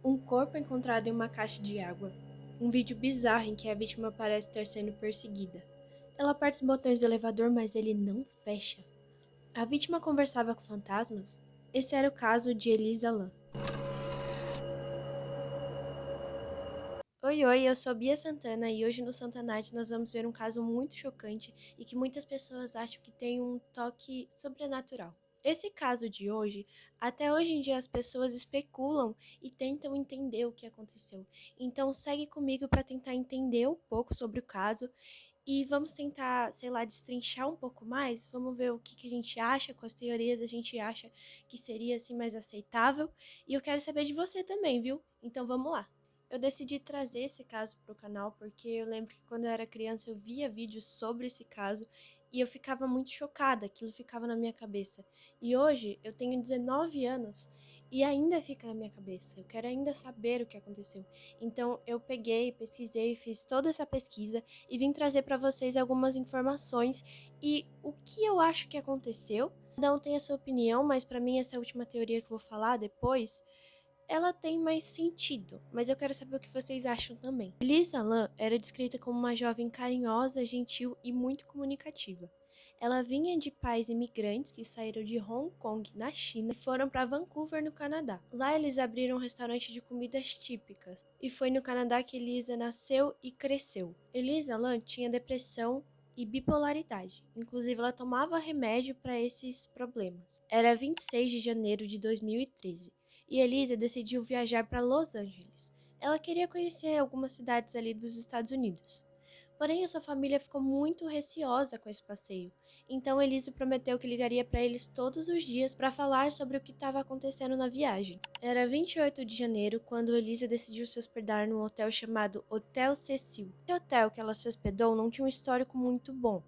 Um corpo encontrado em uma caixa de água. Um vídeo bizarro em que a vítima parece ter sendo perseguida. Ela aperta os botões do elevador, mas ele não fecha. A vítima conversava com fantasmas? Esse era o caso de Elisa Lam. Oi, oi, eu sou Bia Santana e hoje no Santanite nós vamos ver um caso muito chocante e que muitas pessoas acham que tem um toque sobrenatural. Esse caso de hoje, até hoje em dia as pessoas especulam e tentam entender o que aconteceu. Então segue comigo para tentar entender um pouco sobre o caso e vamos tentar, sei lá, destrinchar um pouco mais. Vamos ver o que a gente acha, com as teorias a gente acha que seria assim mais aceitável. E eu quero saber de você também, viu? Então vamos lá. Eu decidi trazer esse caso para o canal porque eu lembro que quando eu era criança eu via vídeos sobre esse caso e eu ficava muito chocada, aquilo ficava na minha cabeça. E hoje eu tenho 19 anos e ainda fica na minha cabeça. Eu quero ainda saber o que aconteceu. Então eu peguei, pesquisei, fiz toda essa pesquisa e vim trazer para vocês algumas informações e o que eu acho que aconteceu. Cada um tem a sua opinião, mas para mim essa última teoria que eu vou falar depois ela tem mais sentido, mas eu quero saber o que vocês acham também. Elisa Lam era descrita como uma jovem carinhosa, gentil e muito comunicativa. Ela vinha de pais imigrantes que saíram de Hong Kong, na China, e foram para Vancouver, no Canadá. Lá eles abriram um restaurante de comidas típicas, e foi no Canadá que Elisa nasceu e cresceu. Elisa Lam tinha depressão e bipolaridade. Inclusive, ela tomava remédio para esses problemas. Era 26 de janeiro de 2013 e Elisa decidiu viajar para Los Angeles. Ela queria conhecer algumas cidades ali dos Estados Unidos. Porém, a sua família ficou muito receosa com esse passeio. Então, Elisa prometeu que ligaria para eles todos os dias para falar sobre o que estava acontecendo na viagem. Era 28 de janeiro quando Elisa decidiu se hospedar num hotel chamado Hotel Cecil. Esse hotel que ela se hospedou não tinha um histórico muito bom,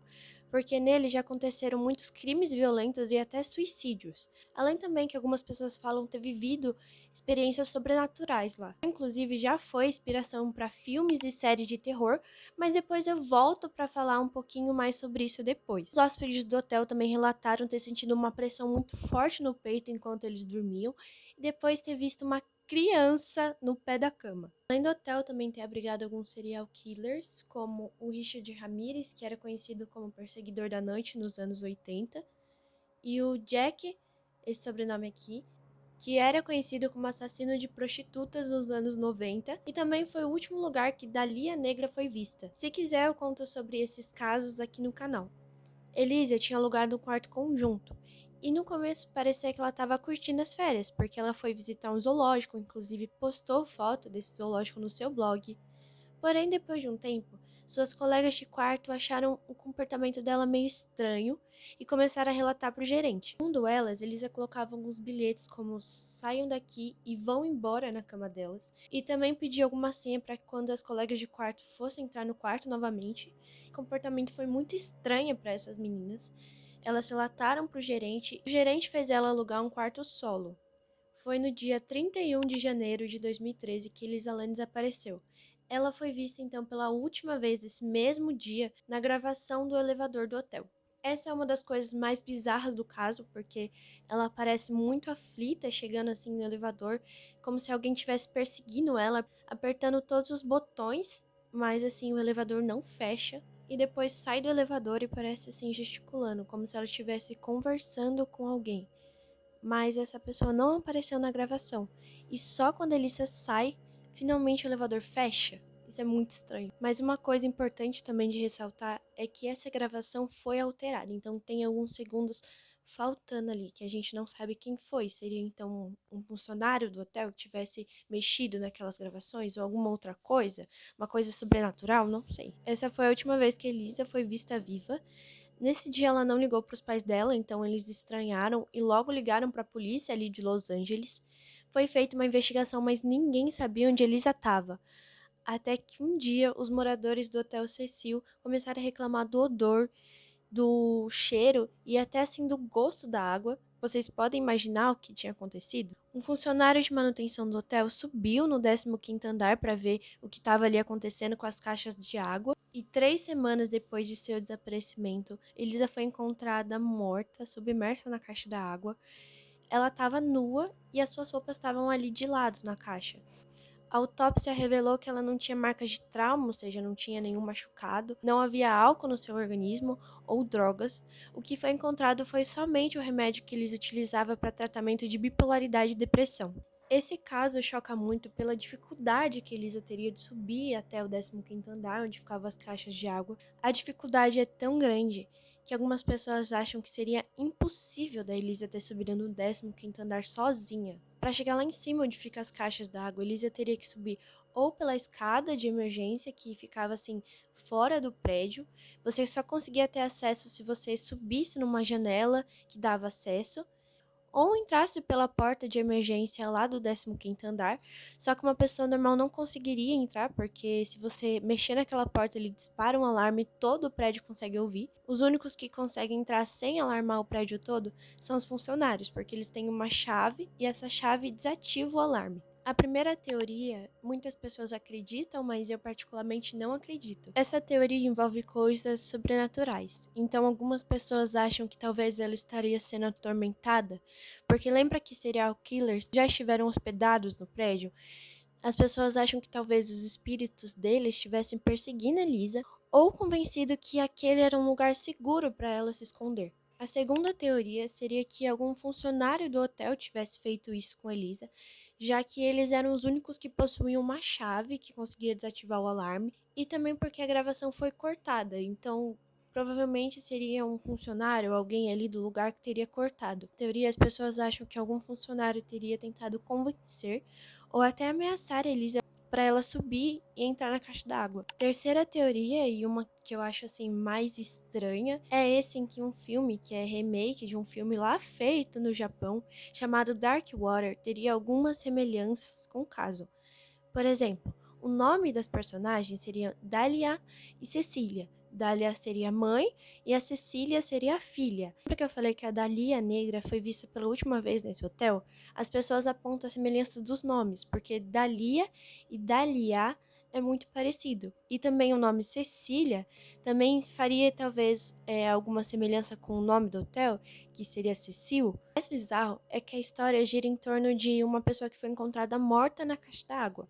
porque nele já aconteceram muitos crimes violentos e até suicídios. Além também que algumas pessoas falam ter vivido experiências sobrenaturais lá. Inclusive já foi inspiração para filmes e séries de terror, mas depois eu volto para falar um pouquinho mais sobre isso depois. Os hóspedes do hotel também relataram ter sentido uma pressão muito forte no peito enquanto eles dormiam e depois ter visto uma criança no pé da cama. Além do hotel também ter abrigado alguns serial killers, como o Richard Ramirez, que era conhecido como perseguidor da noite nos anos 80, e o Jack, esse sobrenome aqui, que era conhecido como assassino de prostitutas nos anos 90, e também foi o último lugar que Dalia Negra foi vista. Se quiser, eu conto sobre esses casos aqui no canal. Elisa tinha alugado um quarto conjunto, e no começo parecia que ela estava curtindo as férias, porque ela foi visitar um zoológico, inclusive postou foto desse zoológico no seu blog. Porém, depois de um tempo, suas colegas de quarto acharam o comportamento dela meio estranho e começaram a relatar para o gerente. Segundo elas, Elisa colocava alguns bilhetes como saiam daqui e vão embora na cama delas, e também pedia alguma senha para que quando as colegas de quarto fossem entrar no quarto novamente. O comportamento foi muito estranho para essas meninas. Elas relataram para o gerente fez ela alugar um quarto solo. Foi no dia 31 de janeiro de 2013 que Elisa Lam desapareceu. Ela foi vista então pela última vez nesse mesmo dia na gravação do elevador do hotel. Essa é uma das coisas mais bizarras do caso, porque ela parece muito aflita chegando assim no elevador, como se alguém estivesse perseguindo ela, apertando todos os botões, mas assim o elevador não fecha. E depois sai do elevador e parece assim gesticulando, como se ela estivesse conversando com alguém, mas essa pessoa não apareceu na gravação. E só quando a Elisa sai, finalmente o elevador fecha. Isso é muito estranho. Mas uma coisa importante também de ressaltar é que essa gravação foi alterada. Então tem alguns segundos faltando ali, que a gente não sabe quem foi. Seria então um funcionário do hotel que tivesse mexido naquelas gravações ou alguma outra coisa? Uma coisa sobrenatural? Não sei. Essa foi a última vez que a Elisa foi vista viva. Nesse dia ela não ligou para os pais dela, então eles estranharam e logo ligaram para a polícia ali de Los Angeles. Foi feita uma investigação, mas ninguém sabia onde Elisa estava. Até que um dia os moradores do Hotel Cecil começaram a reclamar do odor, do cheiro e até assim do gosto da água. Vocês podem imaginar o que tinha acontecido? Um funcionário de manutenção do hotel subiu no 15º andar para ver o que estava ali acontecendo com as caixas de água. E 3 semanas depois de seu desaparecimento, Elisa foi encontrada morta, submersa na caixa da água. Ela estava nua e as suas roupas estavam ali de lado na caixa. A autópsia revelou que ela não tinha marcas de trauma, ou seja, não tinha nenhum machucado, não havia álcool no seu organismo ou drogas. O que foi encontrado foi somente o remédio que eles utilizavam para tratamento de bipolaridade e depressão. Esse caso choca muito pela dificuldade que Elisa teria de subir até o 15º andar, onde ficavam as caixas de água. A dificuldade é tão grande que algumas pessoas acham que seria impossível da Elisa ter subido no 15º andar sozinha. Para chegar lá em cima onde ficam as caixas d'água, Elisa teria que subir ou pela escada de emergência que ficava assim fora do prédio. Você só conseguia ter acesso se você subisse numa janela que dava acesso ou entrasse pela porta de emergência lá do 15º andar, só que uma pessoa normal não conseguiria entrar, porque se você mexer naquela porta, ele dispara um alarme e todo o prédio consegue ouvir. Os únicos que conseguem entrar sem alarmar o prédio todo são os funcionários, porque eles têm uma chave e essa chave desativa o alarme. A primeira teoria, muitas pessoas acreditam, mas eu particularmente não acredito. Essa teoria envolve coisas sobrenaturais. Então, algumas pessoas acham que talvez ela estaria sendo atormentada, porque lembra que serial killers já estiveram hospedados no prédio? As pessoas acham que talvez os espíritos deles estivessem perseguindo a Lisa ou convencido que aquele era um lugar seguro para ela se esconder. A segunda teoria seria que algum funcionário do hotel tivesse feito isso com Elisa, já que eles eram os únicos que possuíam uma chave que conseguia desativar o alarme, e também porque a gravação foi cortada, então provavelmente seria um funcionário, alguém ali do lugar que teria cortado. Na teoria, as pessoas acham que algum funcionário teria tentado convencer ou até ameaçar Elisa para ela subir e entrar na caixa d'água. Terceira teoria, e uma que eu acho assim mais estranha, é esse em que um filme, que é remake de um filme lá feito no Japão, chamado Dark Water, teria algumas semelhanças com o caso. Por exemplo, o nome das personagens seriam Dahlia e Cecília. Dahlia seria a mãe e a Cecília seria a filha. Lembra que eu falei que a Dahlia negra foi vista pela última vez nesse hotel? As pessoas apontam a semelhança dos nomes, porque Dahlia e Dahlia é muito parecido. E também o nome Cecília também faria talvez alguma semelhança com o nome do hotel, que seria Cecil. O mais bizarro é que a história gira em torno de uma pessoa que foi encontrada morta na caixa d'água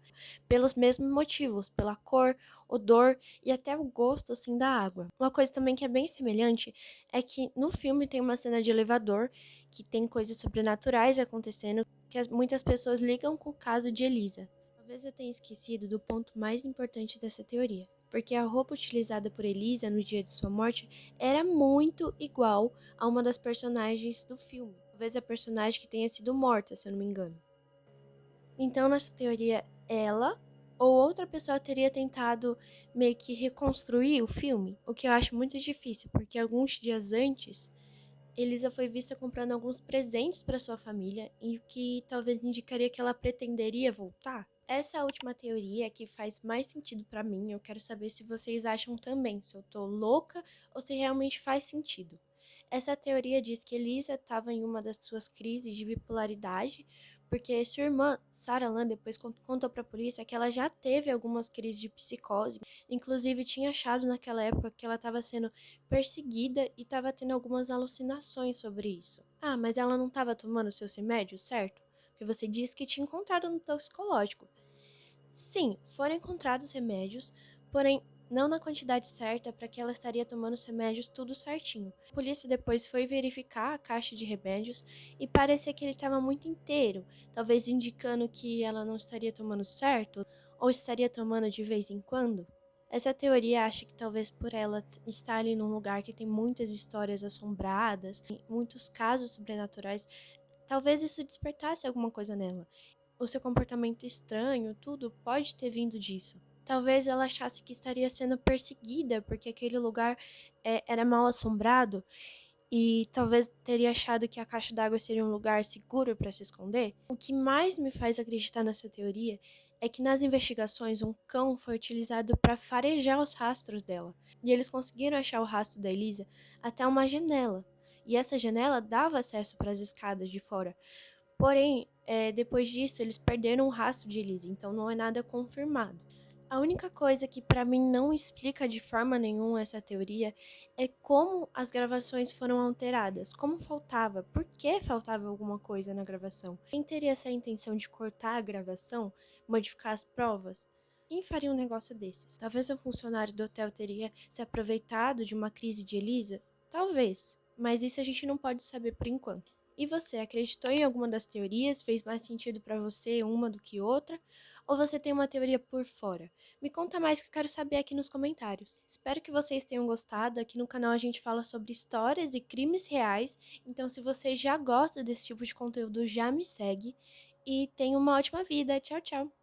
pelos mesmos motivos, pela cor, odor e até o gosto assim da água. Uma coisa também que é bem semelhante é que no filme tem uma cena de elevador que tem coisas sobrenaturais acontecendo que muitas pessoas ligam com o caso de Elisa. Talvez eu tenha esquecido do ponto mais importante dessa teoria, porque a roupa utilizada por Elisa no dia de sua morte era muito igual a uma das personagens do filme. Talvez a personagem que tenha sido morta, se eu não me engano. Então, nessa teoria, ela ou outra pessoa teria tentado meio que reconstruir o filme, o que eu acho muito difícil, porque alguns dias antes, Elisa foi vista comprando alguns presentes para sua família, e o que talvez indicaria que ela pretenderia voltar. Essa é a última teoria que faz mais sentido para mim. Eu quero saber se vocês acham também, se eu tô louca ou se realmente faz sentido. Essa teoria diz que Elisa estava em uma das suas crises de bipolaridade, porque sua irmã, Sarah Lan, depois contou para a polícia que ela já teve algumas crises de psicose. Inclusive, tinha achado naquela época que ela estava sendo perseguida e estava tendo algumas alucinações sobre isso. Ah, mas ela não estava tomando seus remédios, certo? Porque você disse que tinha encontrado no toxicológico. Sim, foram encontrados remédios, porém não na quantidade certa para que ela estaria tomando os remédios tudo certinho. A polícia depois foi verificar a caixa de remédios e parecia que ele estava muito inteiro, talvez indicando que ela não estaria tomando certo ou estaria tomando de vez em quando. Essa teoria acha que talvez por ela estar ali num lugar que tem muitas histórias assombradas, muitos casos sobrenaturais, talvez isso despertasse alguma coisa nela. O seu comportamento estranho, tudo pode ter vindo disso. Talvez ela achasse que estaria sendo perseguida porque aquele lugar era mal assombrado e talvez teria achado que a caixa d'água seria um lugar seguro para se esconder. O que mais me faz acreditar nessa teoria é que nas investigações um cão foi utilizado para farejar os rastros dela. E eles conseguiram achar o rastro da Elisa até uma janela. E essa janela dava acesso para as escadas de fora. Porém, depois disso, eles perderam o rastro de Elise, então não é nada confirmado. A única coisa que pra mim não explica de forma nenhuma essa teoria é como as gravações foram alteradas, como faltava, por que faltava alguma coisa na gravação? Quem teria essa intenção de cortar a gravação, modificar as provas? Quem faria um negócio desses? Talvez um funcionário do hotel teria se aproveitado de uma crise de Elisa? Talvez, mas isso a gente não pode saber por enquanto. E você, acreditou em alguma das teorias? Fez mais sentido pra você uma do que outra? Ou você tem uma teoria por fora? Me conta mais que eu quero saber aqui nos comentários. Espero que vocês tenham gostado. Aqui no canal a gente fala sobre histórias e crimes reais. Então, se você já gosta desse tipo de conteúdo, já me segue. E tenha uma ótima vida. Tchau, tchau!